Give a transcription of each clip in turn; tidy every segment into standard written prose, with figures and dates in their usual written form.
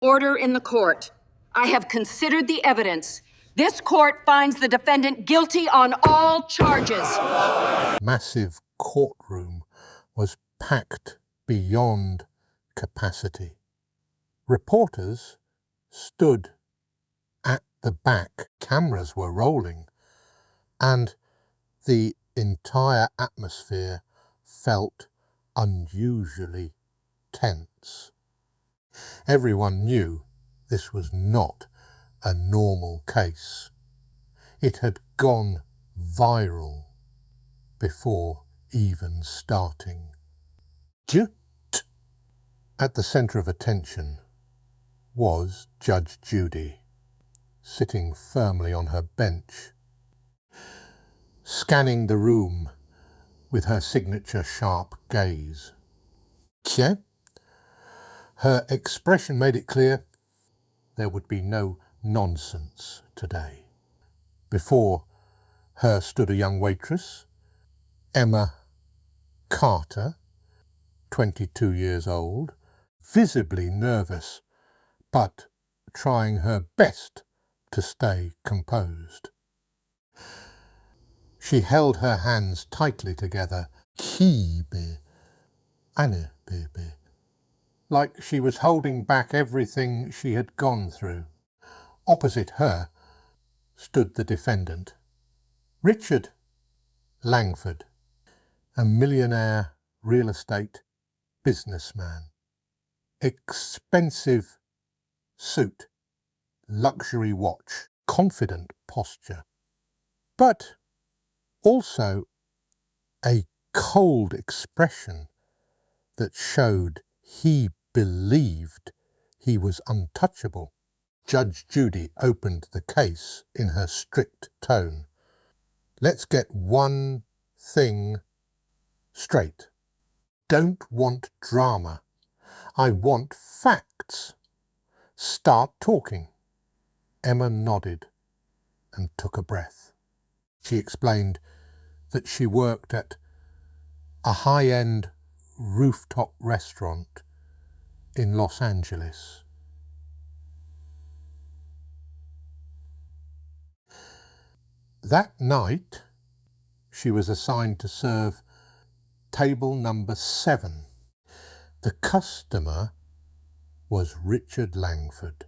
Order in the court. I have considered the evidence. This court finds the defendant guilty on all charges. Massive courtroom was packed beyond capacity. Reporters stood at the back. Cameras were rolling, and the entire atmosphere felt unusually tense. Everyone knew this was not a normal case. It had gone viral before even starting. At the centre of attention was Judge Judy, sitting firmly on her bench, scanning the room with her signature sharp gaze. Her expression made it clear there would be no nonsense today. Before her stood a young waitress, Emma Carter, 22 years old, visibly nervous, but trying her best to stay composed. She held her hands tightly together, like she was holding back everything she had gone through. Opposite her stood the defendant, Richard Langford, a millionaire real estate businessman. Expensive suit, luxury watch, confident posture, but also a cold expression that showed he believed he was untouchable. Judge Judy opened the case in her strict tone. Let's get one thing straight. Don't want drama. I want facts. Start talking. Emma nodded and took a breath. She explained that she worked at a high-end rooftop restaurant in Los Angeles. That night, she was assigned to serve table number 7. The customer was Richard Langford.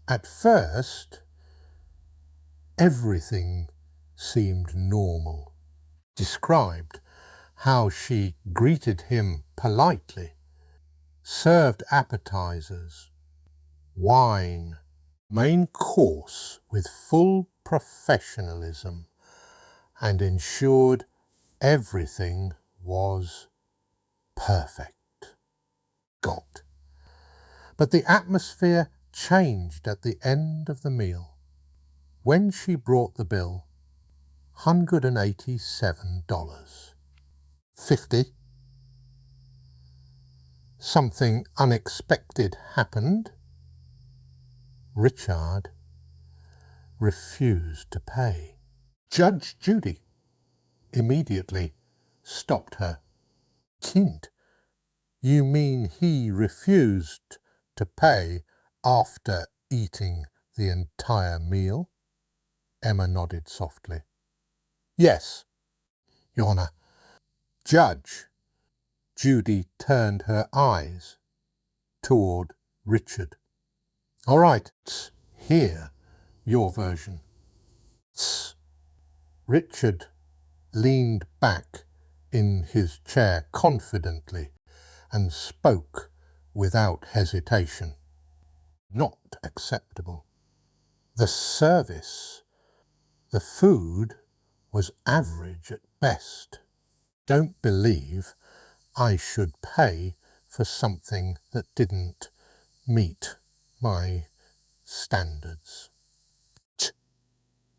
At first, everything seemed normal. Described how she greeted him politely, served appetizers, wine, main course with full professionalism, and ensured everything was perfect. But the atmosphere changed at the end of the meal. When she brought the bill, $187.50. Something unexpected happened. Richard refused to pay. Judge Judy immediately stopped her. Kind, you mean he refused to pay after eating the entire meal? Emma nodded softly. Yes, Your Honour. Judge Judy turned her eyes toward Richard. All right, hear your version. Richard leaned back in his chair confidently and spoke without hesitation. Not acceptable. The service, the food, was average at best. Don't believe I should pay for something that didn't meet my standards.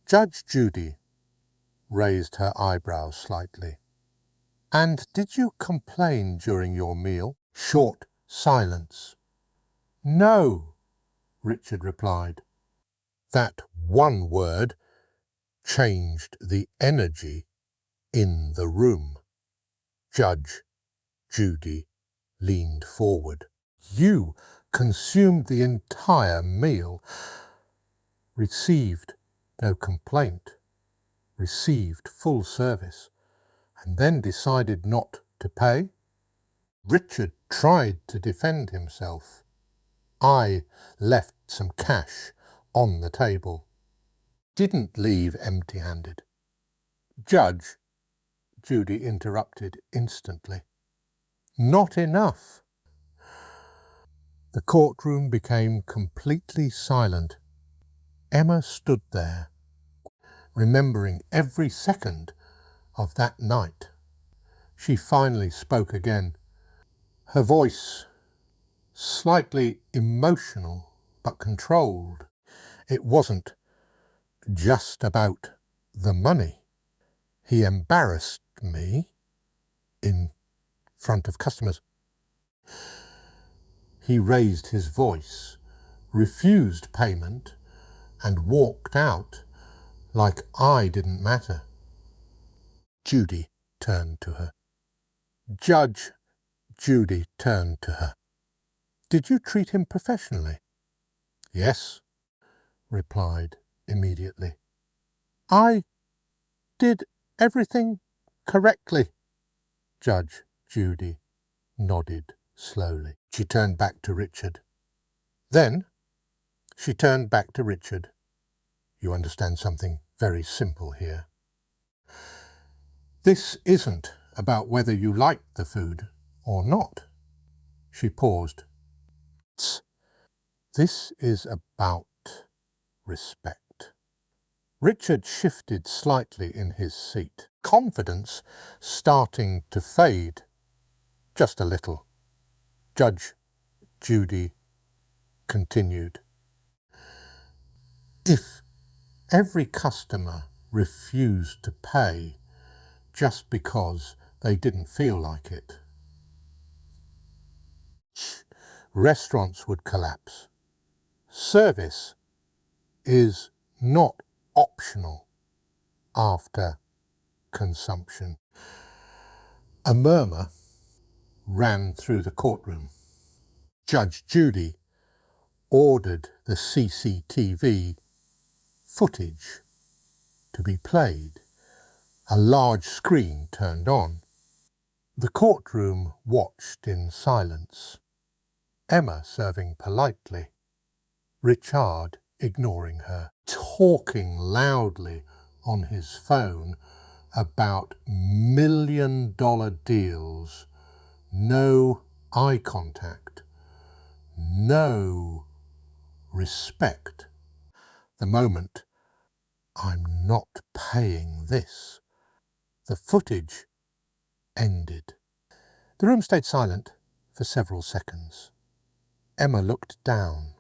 Judge Judy raised her eyebrows slightly. And did you complain during your meal? Short silence. No, Richard replied. That one word changed the energy in the room. Judge Judy leaned forward. You consumed the entire meal, received no complaint, received full service, and then decided not to pay? Richard tried to defend himself. I left some cash on the table. Didn't leave empty-handed. Judge Judy interrupted instantly. Not enough. The courtroom became completely silent. Emma stood there, remembering every second of that night. She finally spoke again, her voice slightly emotional but controlled. It wasn't just about the money. He embarrassed me in front of customers. He raised his voice, refused payment, and walked out like I didn't matter. Judy turned to her. Judge Judy turned to her. Did you treat him professionally? Yes, replied immediately. I did everything correctly. Judge Judy nodded slowly. She turned back to Richard. Then she turned back to Richard. You understand something very simple here. This isn't about whether you liked the food or not. She paused. This is about respect. Richard shifted slightly in his seat, confidence starting to fade just a little. Judge Judy continued. If every customer refused to pay just because they didn't feel like it, restaurants would collapse. Service is not optional after consumption. A murmur ran through the courtroom. Judge Judy ordered the CCTV footage to be played. A large screen turned on. The courtroom watched in silence. Emma serving politely, Richard ignoring her, talking loudly on his phone about million-dollar deals, no eye contact, no respect. The moment, I'm not paying this. The footage ended. The room stayed silent for several seconds. Emma looked down,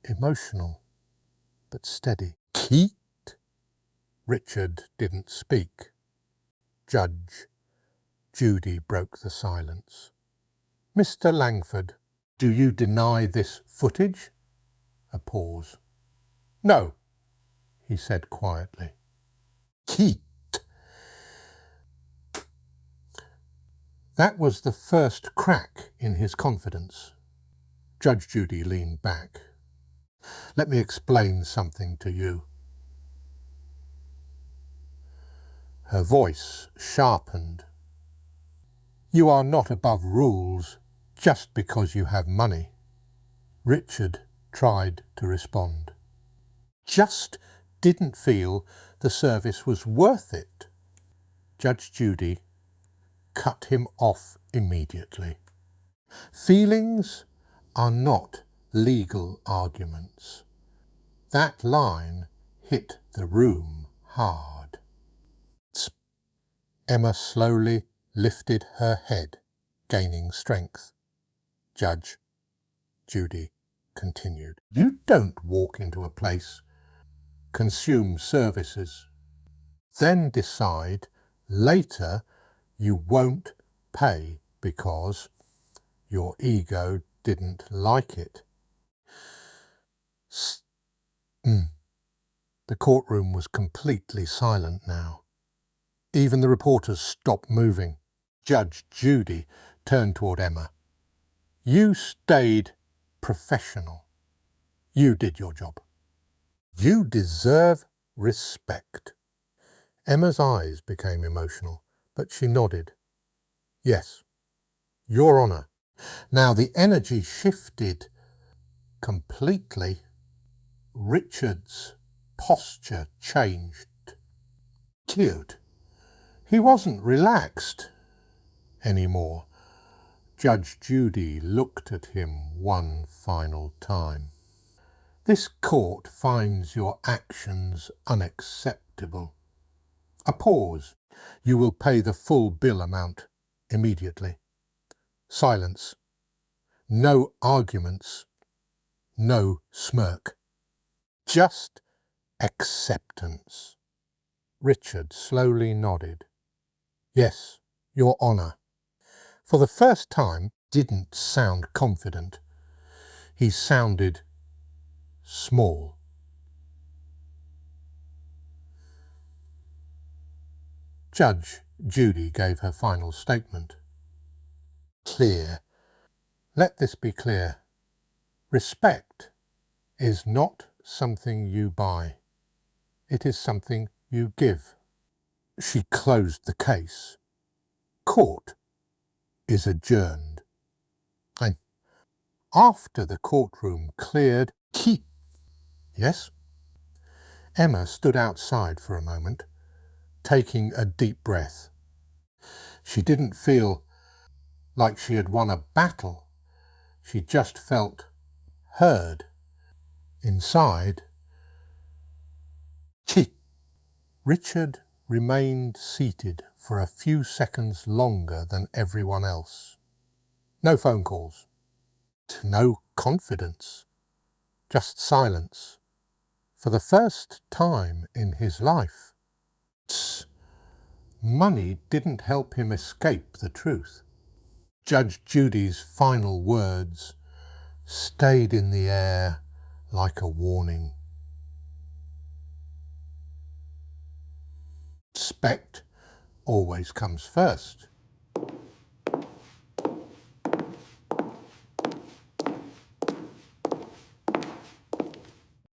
emotional but steady. Keat? Richard didn't speak. Judge Judy broke the silence. Mr. Langford, do you deny this footage? A pause. No, he said quietly. Keat. That was the first crack in his confidence. Judge Judy leaned back. Let me explain something to you. Her voice sharpened. You are not above rules just because you have money. Richard tried to respond. Just didn't feel the service was worth it. Judge Judy cut him off immediately. Feelings are not legal arguments. That line hit the room hard. Emma slowly lifted her head, gaining strength. Judge Judy continued. You don't walk into a place, consume services, then decide later you won't pay because your ego didn't like it. The courtroom was completely silent now. Even the reporters stopped moving. Judge Judy turned toward Emma. You stayed professional. You did your job. You deserve respect. Emma's eyes became emotional, but she nodded. Yes, Your Honour. Now the energy shifted completely. Richard's posture changed. Cute. He wasn't relaxed anymore. Judge Judy looked at him one final time. This court finds your actions unacceptable. A pause. You will pay the full bill amount immediately. Silence. No arguments. No smirk. Just acceptance. Richard slowly nodded. Yes, Your Honour. For the first time, didn't sound confident. He sounded small. Judge Judy gave her final statement. Clear. Let this be clear. Respect is not something you buy. It is something you give. She closed the case. Court is adjourned. And after the courtroom cleared, Yes? Emma stood outside for a moment, taking a deep breath. She didn't feel like she had won a battle. She just felt heard. Inside, Richard remained seated for a few seconds longer than everyone else. No phone calls. No confidence. Just silence. For the first time in his life. Money didn't help him escape the truth. Judge Judy's final words stayed in the air like a warning. Respect always comes first.